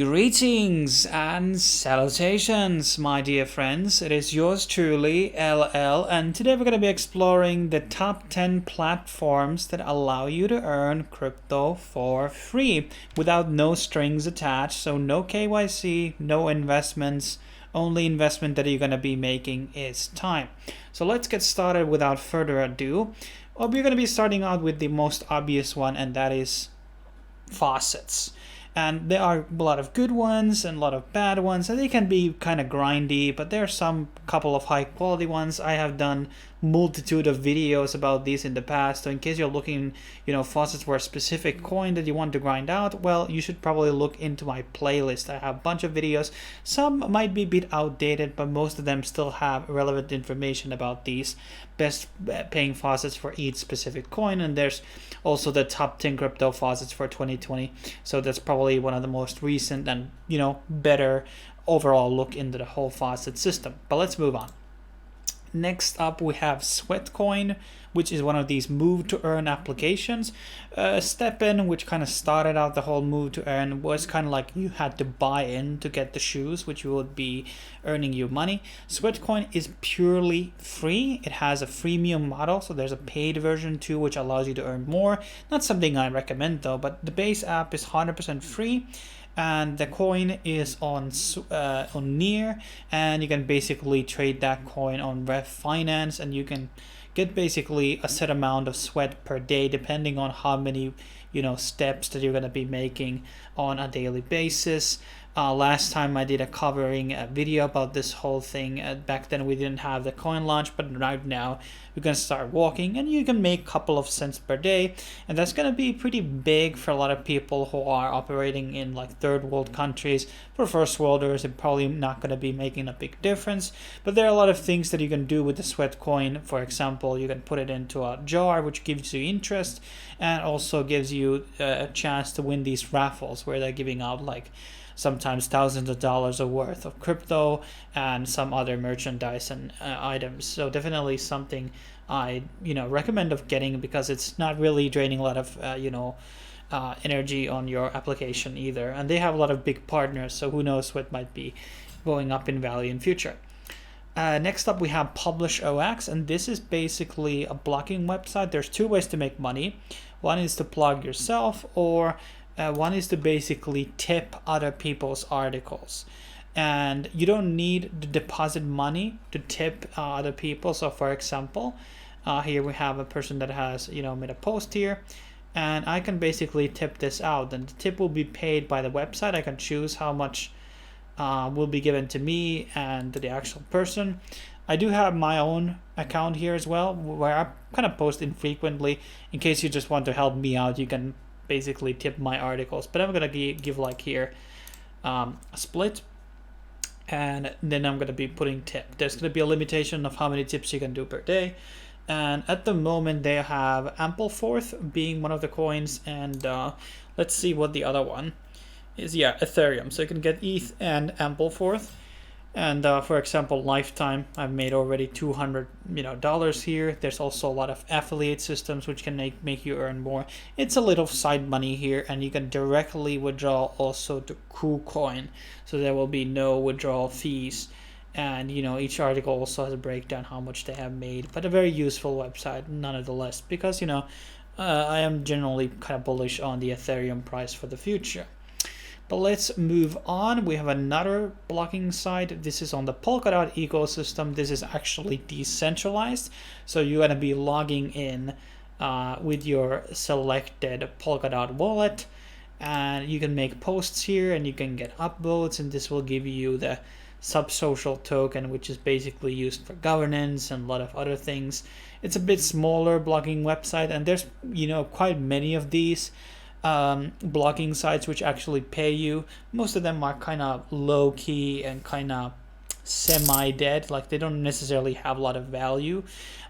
Greetings and salutations, my dear friends. It is yours truly, LL, and today we're going to be exploring the top 10 platforms that allow you to earn crypto for free without no strings attached. So no KYC, no investments. Only investment that you're going to be making is time. So let's get started without further ado. We're going to be starting out with the most obvious one, and that is Faucets. And there are a lot of good ones and a lot of bad ones, and they can be kind of grindy, but there are some couple of high quality ones. I have done multitude of videos about these in the past, so in case you're looking, faucets for a specific coin that you want to grind out, well, you should probably look into my playlist. I have a bunch of videos. Some might be a bit outdated, but most of them still have relevant information about these best paying faucets for each specific coin, and there's also the top 10 crypto faucets for 2020. So that's probably one of the most recent and better overall look into the whole faucet system. But let's move on. Next up, we have Sweatcoin, which is one of these move to earn applications. StepN, which kind of started out the whole move to earn, was kind of like you had to buy in to get the shoes, which would be earning you money. Sweatcoin is purely free. It has a freemium model, so there's a paid version too, which allows you to earn more. Not something I recommend though, but the base app is 100% free. And the coin is on Near, and you can basically trade that coin on Rev Finance, and you can get basically a set amount of sweat per day depending on how many steps that you're going to be making on a daily basis. Last time I did a video about this whole thing. Back then we didn't have the coin launch, but right now you can start walking and you can make a couple of cents per day, and that's going to be pretty big for a lot of people who are operating in like third world countries. For first worlders, it's probably not going to be making a big difference, but there are a lot of things that you can do with the sweat coin. For example, you can put it into a jar, which gives you interest and also gives you a chance to win these raffles where they're giving out like sometimes thousands of dollars worth of crypto and some other merchandise and items. So definitely something I recommend of getting, because it's not really draining a lot of energy on your application either, and they have a lot of big partners, so who knows what might be going up in value in future. Next up we have Publishio, and this is basically a blogging website. There's two ways to make money. One is to blog yourself, or one is to basically tip other people's articles, and you don't need to deposit money to tip other people. So for example, here we have a person that has made a post here, and I can basically tip this out, and the tip will be paid by the website. I can choose how much will be given to me and to the actual person. I do have my own account here as well, where I kind of post infrequently. In case you just want to help me out, you can basically tip my articles, but I'm gonna give like here a split, and then I'm gonna be putting tip. There's gonna be a limitation of how many tips you can do per day, and at the moment they have Ampleforth being one of the coins, and let's see what the other one is. Ethereum. So you can get ETH and Ampleforth. And for example, lifetime, I've made already $200 here. There's also a lot of affiliate systems which can make you earn more. It's a little side money here, and you can directly withdraw also to KuCoin, so there will be no withdrawal fees. And each article also has a breakdown how much they have made, but a very useful website nonetheless, because I am generally kind of bullish on the Ethereum price for the future. But let's move on. We have another blocking site. This is on the Polkadot ecosystem. This is actually decentralized, so you're going to be logging in with your selected Polkadot wallet, and you can make posts here and you can get upvotes, and this will give you the subsocial token, which is basically used for governance and a lot of other things. It's a bit smaller blogging website, and there's quite many of these blogging sites which actually pay you. Most of them are kind of low key and kind of semi-dead, like they don't necessarily have a lot of value,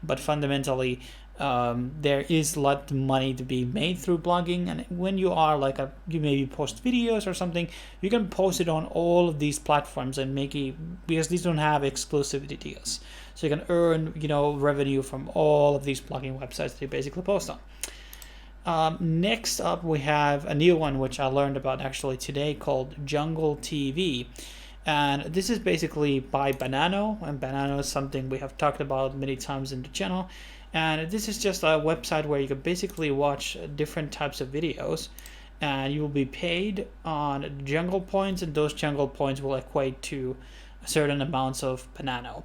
but fundamentally there is a lot of money to be made through blogging. And when you are you maybe post videos or something, you can post it on all of these platforms and make it, because these don't have exclusivity deals, so you can earn revenue from all of these blogging websites that you basically post on. Next up, we have a new one which I learned about actually today called JungleTV. And this is basically by PlayNano, and PlayNano is something we have talked about many times in the channel. And this is just a website where you can basically watch different types of videos, and you will be paid on jungle points, and those jungle points will equate to certain amounts of PlayNano.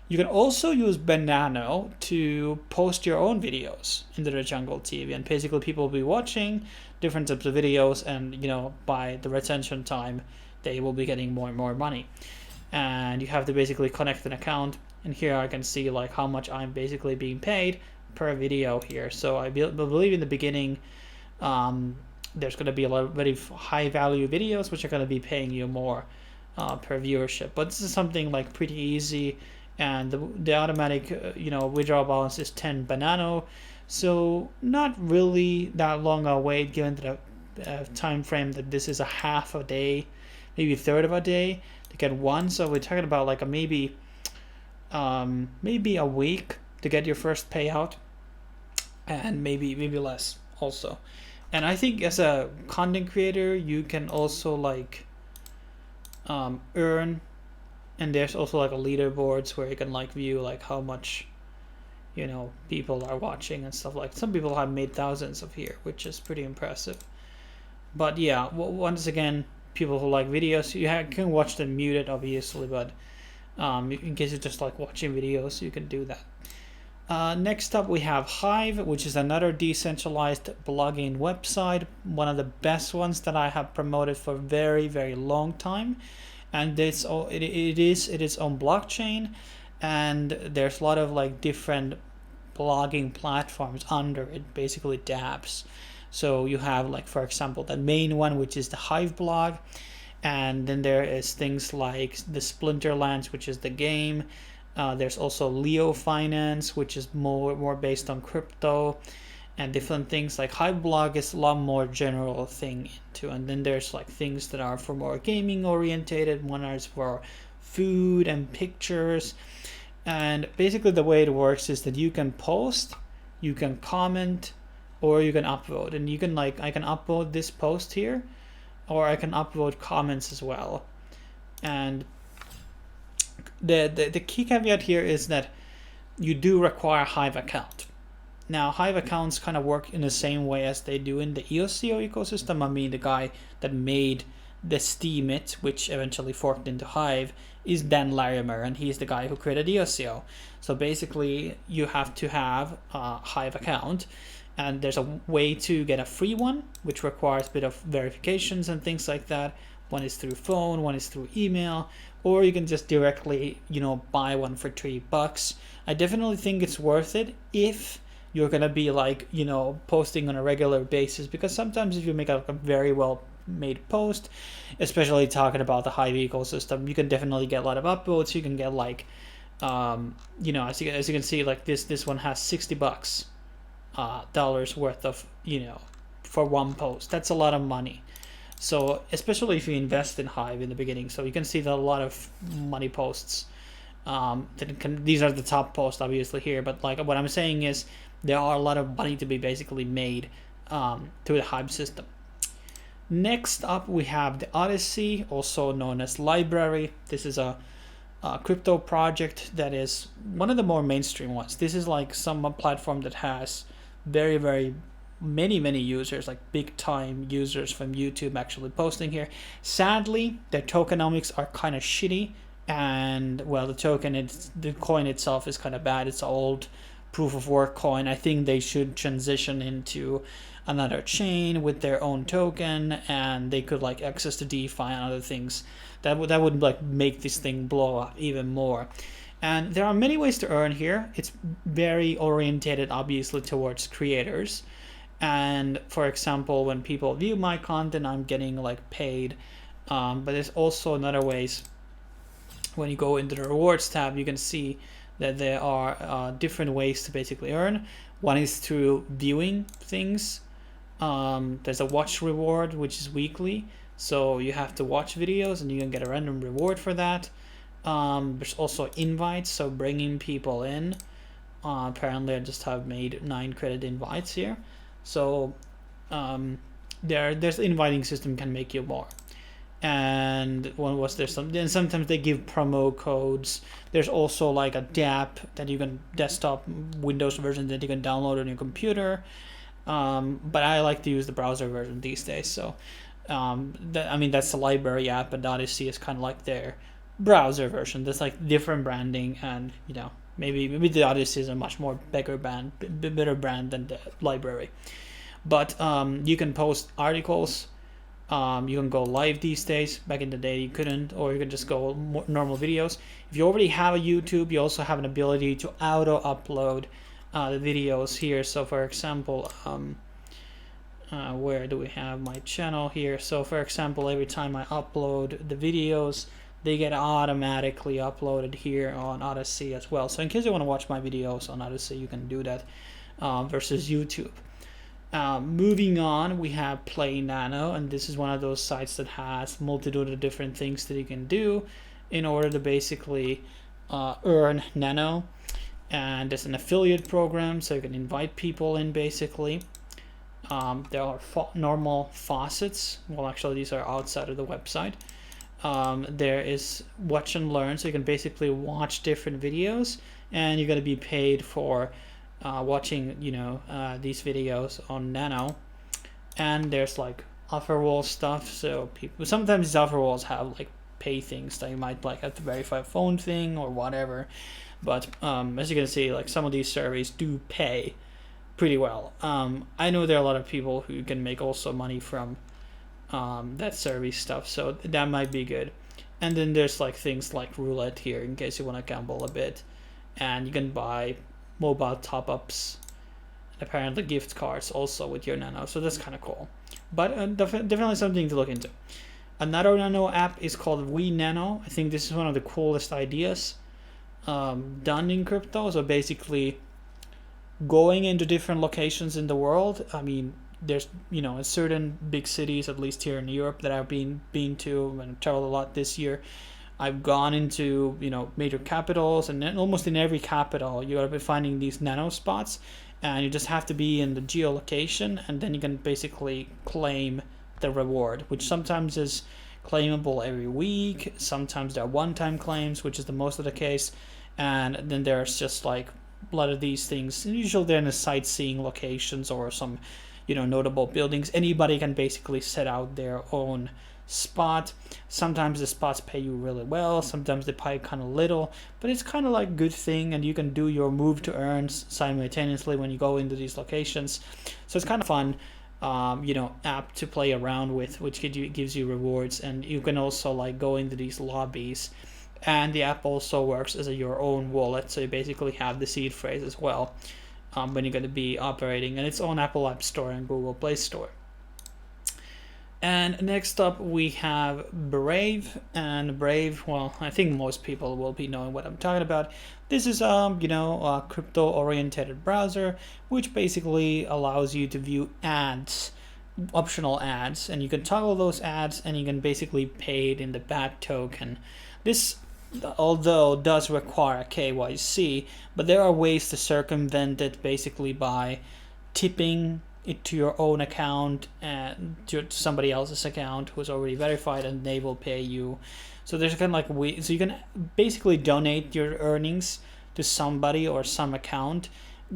You can also use PlayNano to post your own videos into the JungleTV, and basically people will be watching different types of videos, and by the retention time they will be getting more and more money. And you have to basically connect an account, and here I can see like how much I'm basically being paid per video here. So I believe in the beginning there's going to be a lot of very high value videos which are going to be paying you more per viewership, but this is something like pretty easy, and the automatic withdrawal balance is 10 PlayNano, so not really that long a wait given the time frame that this is a half a day, maybe a third of a day to get one. So we're talking about like a maybe a week to get your first payout, and maybe less also. And I think as a content creator you can also like earn, and there's also like a leaderboards where you can like view like how much people are watching and stuff. Like some people have made thousands of here, which is pretty impressive. But yeah, once again, people who like videos, you can watch them muted obviously, but in case you just like watching videos, you can do that. Next up we have Hive, which is another decentralized blogging website, one of the best ones that I have promoted for a very, very long time. And it is its own blockchain, and there's a lot of like different blogging platforms under it, basically dApps. So you have like, for example, the main one, which is the Hive blog, and then there is things like the Splinterlands, which is the game. There's also Leo Finance, which is more based on crypto and different things. Like Hive blog is a lot more general thing into, and then there's like things that are for more gaming orientated, one is for food and pictures. And basically the way it works is that you can post, you can comment, or you can upvote, and you can like, I can upvote this post here, or I can upvote comments as well. And the key caveat here is that you do require a Hive account. Now, Hive accounts kind of work in the same way as they do in the EOCO ecosystem. I mean, the guy that made the Steemit, which eventually forked into Hive, is Dan Larimer, and he's the guy who created EOCO. So basically, you have to have a Hive account, and there's a way to get a free one, which requires a bit of verifications and things like that. One is through phone, one is through email, or you can just directly, buy one for $3. I definitely think it's worth it if you're gonna be like, posting on a regular basis, because sometimes if you make a very well made post, especially talking about the Hive ecosystem, you can definitely get a lot of upvotes. You can get like, as you can see, like this one has $60 dollars worth of, for one post. That's a lot of money. So especially if you invest in Hive in the beginning, so you can see that a lot of money posts. These are the top posts obviously here, but like what I'm saying is there are a lot of money to be basically made through the Hive system. Next up we have the Odyssey, also known as Library. This is a crypto project that is one of the more mainstream ones. This is like some platform that has very, very many users, like big time users from YouTube actually posting here. Sadly, their tokenomics are kind of shitty, and well, the coin itself is kind of bad. It's an old proof of work coin. I think they should transition into another chain with their own token, and they could like access to DeFi and other things. That would like make this thing blow up even more. And there are many ways to earn here. It's very orientated obviously towards creators. And for example, when people view my content, I'm getting like paid. But there's also another ways. When you go into the rewards tab, you can see that there are different ways to basically earn. One is through viewing things. There's a watch reward, which is weekly. So you have to watch videos and you can get a random reward for that. There's also invites, so bringing people in. Apparently I just have made 9 credit invites here. So there's inviting system can make you more. And when was there some? Then sometimes they give promo codes. There's also like a dApp that you can desktop Windows version that you can download on your computer. But I like to use the browser version these days. So that's the library app, and Odyssey is kind of like their browser version. There's like different branding, and maybe the Odyssey is a much more better brand than the library. But you can post articles. You can go live these days. Back in the day you couldn't, or you can just go normal videos. If you already have a YouTube, you also have an ability to auto upload the videos here. So for example, where do we have my channel here? So for example, every time I upload the videos, they get automatically uploaded here on Odyssey as well. So in case you want to watch my videos on Odyssey, you can do that versus YouTube. Moving on, we have PlayNano, and this is one of those sites that has multitude of different things that you can do in order to basically earn nano. And there's an affiliate program, so you can invite people in basically. There are normal faucets. Well, actually, these are outside of the website. There is watch and learn, so you can basically watch different videos, and you're going to be paid for watching these videos on Nano. And there's like offer wall stuff, so people sometimes these offer walls have like pay things that you might like have to verify a phone thing or whatever. But as you can see, like some of these surveys do pay pretty well. I know there are a lot of people who can make also money from that survey stuff, so that might be good. And then there's like things like roulette here in case you want to gamble a bit, and you can buy mobile top-ups, apparently gift cards also with your nano, so that's kind of cool. But definitely something to look into. Another nano app is called WeNano. I think this is one of the coolest ideas done in crypto. So basically going into different locations in the world. I mean, there's in certain big cities, at least here in Europe, that I've been to and traveled a lot this year. I've gone into major capitals, and then almost in every capital you gotta be finding these nano spots, and you just have to be in the geolocation, and then you can basically claim the reward, which sometimes is claimable every week. Sometimes there are one-time claims, which is the most of the case, and then there's just like a lot of these things. Usually they're in the sightseeing locations or some notable buildings. Anybody can basically set out their own spot. Sometimes the spots pay you really well, sometimes they pay kind of little, but it's kind of like a good thing, and you can do your move to earn simultaneously when you go into these locations. So it's kind of fun app to play around with, which gives you rewards. And you can also like go into these lobbies, and the app also works as your own wallet, so you basically have the seed phrase as well when you're going to be operating, and it's on Apple App Store and Google Play Store. And next up we have Brave, and Brave, well, I think most people will be knowing what I'm talking about. This is a crypto-oriented browser, which basically allows you to view ads, optional ads, and you can toggle those ads, and you can basically pay it in the BAT token. This, although, does require a KYC, but there are ways to circumvent it basically by tipping it to your own account and to somebody else's account who's already verified, and they will pay you. So there's kind of like so you can basically donate your earnings to somebody or some account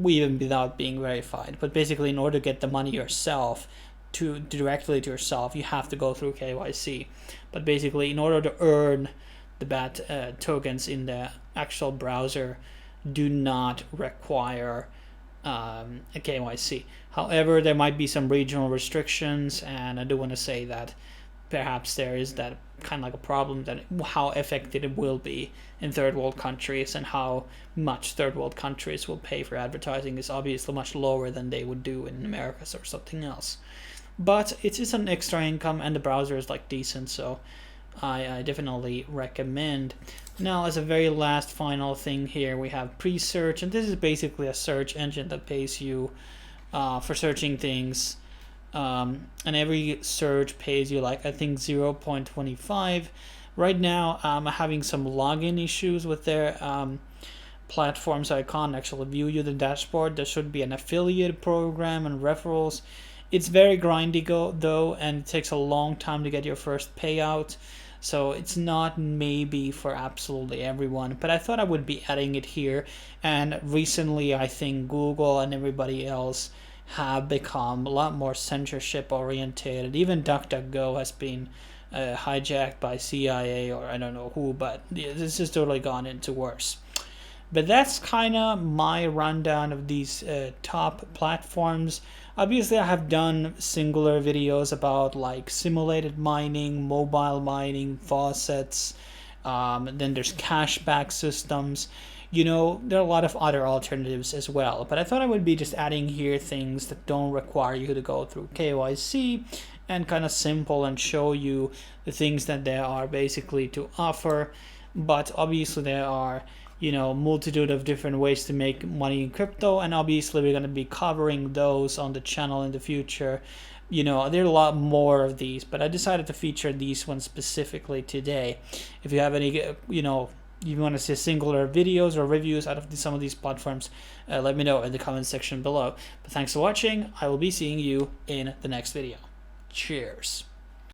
even without being verified. But basically, in order to get the money yourself directly to yourself, you have to go through KYC. But basically, in order to earn the BAT tokens in the actual browser, do not require a KYC. However, there might be some regional restrictions, and I do want to say that perhaps there is that kind of like a problem, that how effective it will be in third world countries, and how much third world countries will pay for advertising is obviously much lower than they would do in America or something else. But it is an extra income, and the browser is like decent, so I definitely recommend. Now, as a very last final thing here, we have pre-search, and this is basically a search engine that pays you for searching things, and every search pays you like I think 0.25. Right now I'm having some login issues with their platform, so I can't actually view you the dashboard. There should be an affiliate program and referrals, It's very grindy though, and it takes a long time to get your first payout. So it's not maybe for absolutely everyone, but I thought I would be adding it here. And recently, I think Google and everybody else have become a lot more censorship oriented. Even DuckDuckGo has been hijacked by CIA or I don't know who, but this has totally gone into worse. But that's kind of my rundown of these top platforms. Obviously, I have done singular videos about like simulated mining, mobile mining, faucets. Then there's cashback systems. You know, there are a lot of other alternatives as well. But I thought I would be just adding here things that don't require you to go through KYC and kind of simple and show you the things that there are basically to offer. But obviously there are, you know, multitude of different ways to make money in crypto, and obviously we're going to be covering those on the channel in the future. You know, there are a lot more of these, but I decided to feature these ones specifically today. If you have any, you know, you want to see singular videos or reviews out of some of these platforms, let me know in the comment section below. But thanks for watching. I will be seeing you in the next video. Cheers.